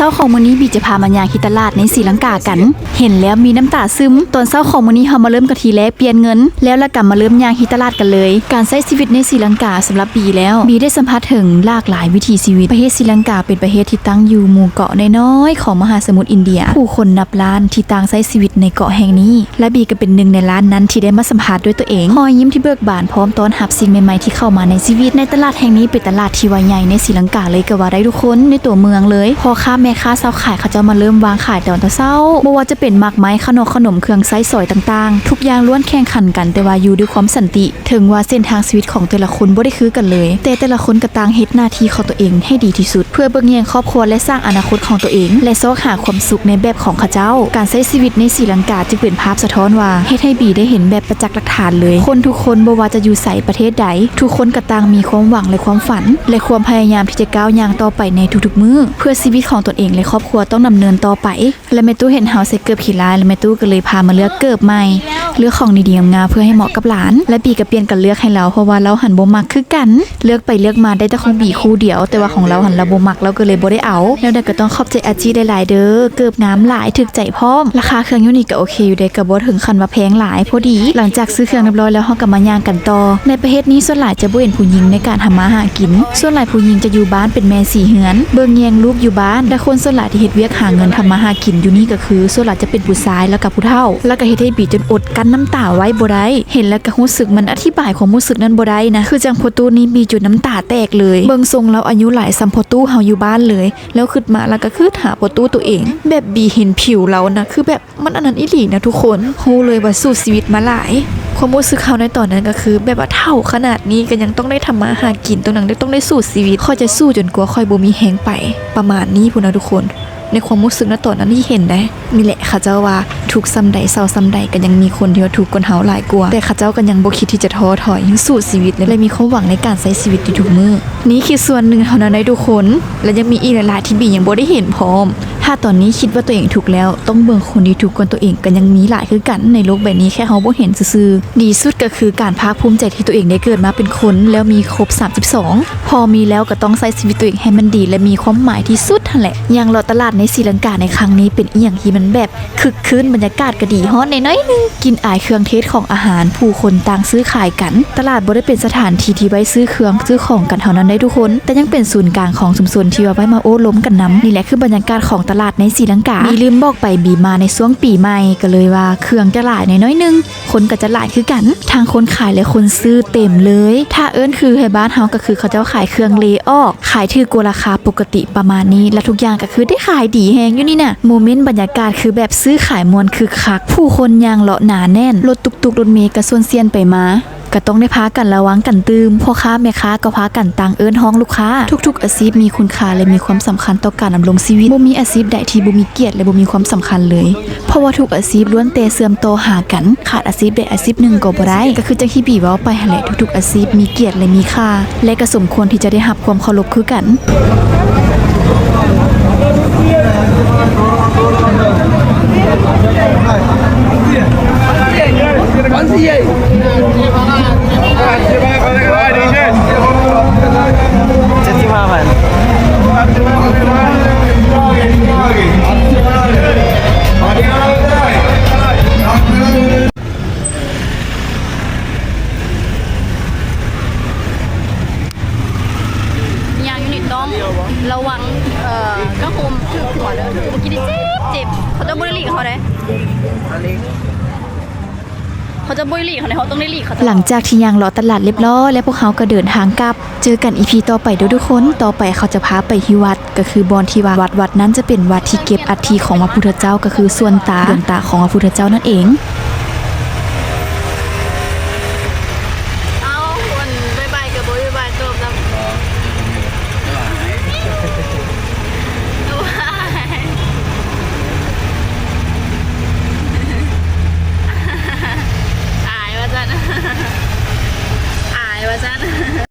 ช้าของมื้อนี้บีจะพามาย่างที่ตลาดในศรีลังกากันเห็นแล้วมีน้ำตาซึมตอนเช้าของมื้อนี้เฮามาเริ่มกันทีแรกเปลี่ยนเงินแล้วละกันมาเริ่มย่างที่ตลาดกันเลยการใช้ชีวิตในศรีลังกาสำหรับบีแล้วบีได้สัมผัสถึงหลากหลายวิถีชีวิตประเทศศรีลังกาเป็นประเทศที่ตั้งอยู่หมู่เกาะน้อยๆของมหาสมุทรอินเดียผู้คนนับล้านที่ต่างใช้ชีวิตในเกาะแห่งนี้และบีก็เป็นหนึ่งในล้านนั้นที่ได้มาสัมผัสด้วยตัวเองรอยยิ้มที่เบิกบานพร้อมต้อนรับสิ่งใหม่ๆที่เข้ามาในชีวิตในตลาดแห่งนี้เป็นตลาดที่ว่าใหญ่ในศรีลังกาเลยก็ว่าได้ทุกคนในตัวเมืองเลยพอค้าแม่ค้าเช้าขายเขาจะมาเริ่มวางขายตอนเช้าบ่ว่าจะเป็นมากไม้ขนมเครื่องไส้สอยต่างๆทุกอย่างล้วนแข่งขันกันแต่ว่าอยู่ด้วยความสันติถึงว่าเส้นทางชีวิตของแต่ละคนบ่ได้คือกันเลยแต่ละคนก็ต่างเฮ็ดหน้าที่ของตัวเองให้ดีที่สุดเพื่อเบิ่งแย่งครอบครัวและสร้างอนาคตของตัวเองและซอกหาความสุขในแบบของเขาเจ้าการใช้ชีวิตในศรีลังกาจึงเป็นภาพสะท้อนว่าเฮ็ดให้บีได้เห็นแบบประจักษ์หลักฐานเลยคนทุกคนบ่ว่าจะอยู่ไสประเทศใดทุกคนก็ต่างมีความหวังและความฝันและความพยายามที่จะก้าวย่างต่อไปในทุกๆมื้อเพื่อชีวิตของตนเองและครอบครัวต้องดำเนินต่อไปและแม่ตู้เห็นเฮาใส่เกิบขี้ลายและแม่ตู้ก็เลยพามาเลือกเกิบใหม่เลือกของดีๆงามๆเพื่อให้เหมาะกับหลานและบีก็เปลี่ยนกันเลือกให้เราเพราะว่าเราหันบ่มักคือกันเลือกไปเลือกมาได้แต่ของบีคู่เดียวแต่ว่าของเราหันเราบ่มักเราก็เลยบ่ได้เอาแล้วได้ก็ต้องขอบใจอาจีได้หลายเด้อเกิบงามหลายถึกใจพร้อมราคาเครื่องอยู่นี่ก็โอเคอยู่ได้ก็บ่ถึงขั้นว่าแพงหลายพอดีหลังจากซื้อเครื่องเรียบร้อยแล้วเฮาก็มาย่างกันต่อในประเทศนี้ส่วนหลายจะบ่เห็นผู้หญิงในการทำมาหากินส่วนหลายผู้หญิงจะอยู่บ้านเป็นแม่สี่เฮือนเบิ่งแยงลูกอยู่บ้านแต่คนส่วนหลายที่เฮ็ดเวียกหาเงินทำมาหากินอยู่นี่ก็คือส่วนหลายจะเป็นผู้ชายแล้วก็ผู้เฒ่าแล้วก็เฮ็ดให้บีจนอดกั้นน้ำตาไว้บ่ได้เห็นแล้วก็รู้สึกมันอธิบายความรู้สึกนั้นบ่ได้นะคือจังพอตู้นี้บีจนน้ำตาแตกเลยเบิ่งทรงแล้วอายุหลายซ้ำพอตู้เฮาอยู่บ้านเลยแล้วขึ้นมาแล้วก็คือหาพอตู้ตัวเองแบบบีเห็นผิวเรานะคือแบบมันอันนั้นอีหลีนะทุกคนฮู้เลยว่าสู้ชีวิตมาหลายความรู้สึกเขาในตอนนั้นก็คือแบบว่าเฒ่าขนาดนี้ก็ยังต้องได้ทำมาหากินตรงนั้นต้องได้สู้ชีวิตค่อยจะสู้จนกว่าค่อยบ่มีแฮงไปประมาณนี้พุ่นนะทุกคนในความรู้สึกณตอนนั้นที่เห็นได้นี่แหละข้าเจ้าว่าทุกซ้ำใดเศร้าซ้ำใดก็ยังมีคนที่ว่าถูกกว่าเฮาหลายกว่าแต่ข้าเจ้าก็ยังบ่คิดที่จะท้อถอยยังสู้ชีวิตและมีความหวังในการใช้ชีวิตอยู่ทุกมื้อนี่คือส่วนหนึ่งเท่านั้นได้ทุกคนและยังมีอีกหลายๆที่บียังบ่ได้เห็นพร้อมถ้าตอนนี้คิดว่าตัวเองถูกแล้วต้องเบิ่งคนที่ถูกกว่าตัวเองก็ยังมีหลายคือกันในโลกใบนี้แค่เฮาบ่เห็นซื่อๆดีสุดก็คือการภาคภูมิใจที่ตัวเองได้เกิดมาเป็นคนแล้วมีครบ32พอมีแล้วก็ต้องใช้ชีวิตตัวเองให้มันดีและมีความหมายที่สุดนั่นแหละอย่างเลาะตลาดในศรีลังกาในครั้งนี้เป็นอีหยังที่มันแบบคึกคืนบรรยากาศก็ดีฮอตน้อยๆนึงกินอายเครื่องเทศของอาหารผู้คนต่างซื้อขายกันตลาดบ่ได้เป็นสถานที่ที่ไว้ซื้อเครื่องซื้อของกันเท่านั้นได้ทุกคนแต่ยังเป็นศูนย์กลางของชุมชนที่ว่าไว้มาโอ้ล้มกันนำนี่แหละคือบรรยากาศของตลาดในศรีลังกามีลืมบอกไปบีมาในช่วงปีใหม่ก็เลยว่าเครื่องจะหลายน้อยๆนึงคนก็จะหลายคือกันทางคนขายและคนซื้อเต็มเลยถ้าเอิ้นคือให้บ้านเฮาก็คือเขาเจ้าขายเครื่องเลออกขายถือกว่าราคาปกติประมาณนี้และทุกอย่างก็คือได้ขายดีแฮงอยู่นี่น่ะโมเมนต์บรรยากาศคือแบบซื้อขายมวลคือคักผู้คนยางเลาะหนาแน่นรถตุกๆรถเมล์ก็ส่วนเซียนไปมาก็ต้องได้พากันระวังกันตื่มพ่อค้าแม่ค้าก็พากันต่างเอิ้นห้องลูกค้าทุกๆอาชีพมีคุณค่าและมีความสำคัญต่อการดำรงชีวิตบ่มีอาชีพใดที่บ่มีเกียรติและบ่มีความสำคัญเลยเพราะว่าทุกอาชีพล้วนแต่เสื่อมโตหากันขาดอาชีพใดอาชีพหนึ่งก็บ่ได้ก็คือจังที่บีเว้าไปหั่นแหละทุกๆอาชีพมีเกียรติและมีค่าและก็สมควรที่จะได้รับความเคารพคือกันอย่างยูนิตต้องระวังก็โฮมถือหัวเด้อเมื่อกี้นี่เจ็บเขาจะบุหรี่เขาได้เขาจะบุหรี่เขาในเขาต้องได้หลีกเขาหลังจากที่ยางรอตลาดเรียบร้อยแล้วพวกเขาก็เดินทางกลับเจอกันอีพีต่อไปเด้อทุกคนต่อไปเขาจะพาไปที่วัดก็คือบอนที่วัดนั้นจะเป็นวัดที่เก็บอัฐิของพระพุทธเจ้าก็คือส่วนตาดวงตาของพระพุทธเจ้านั่นเอง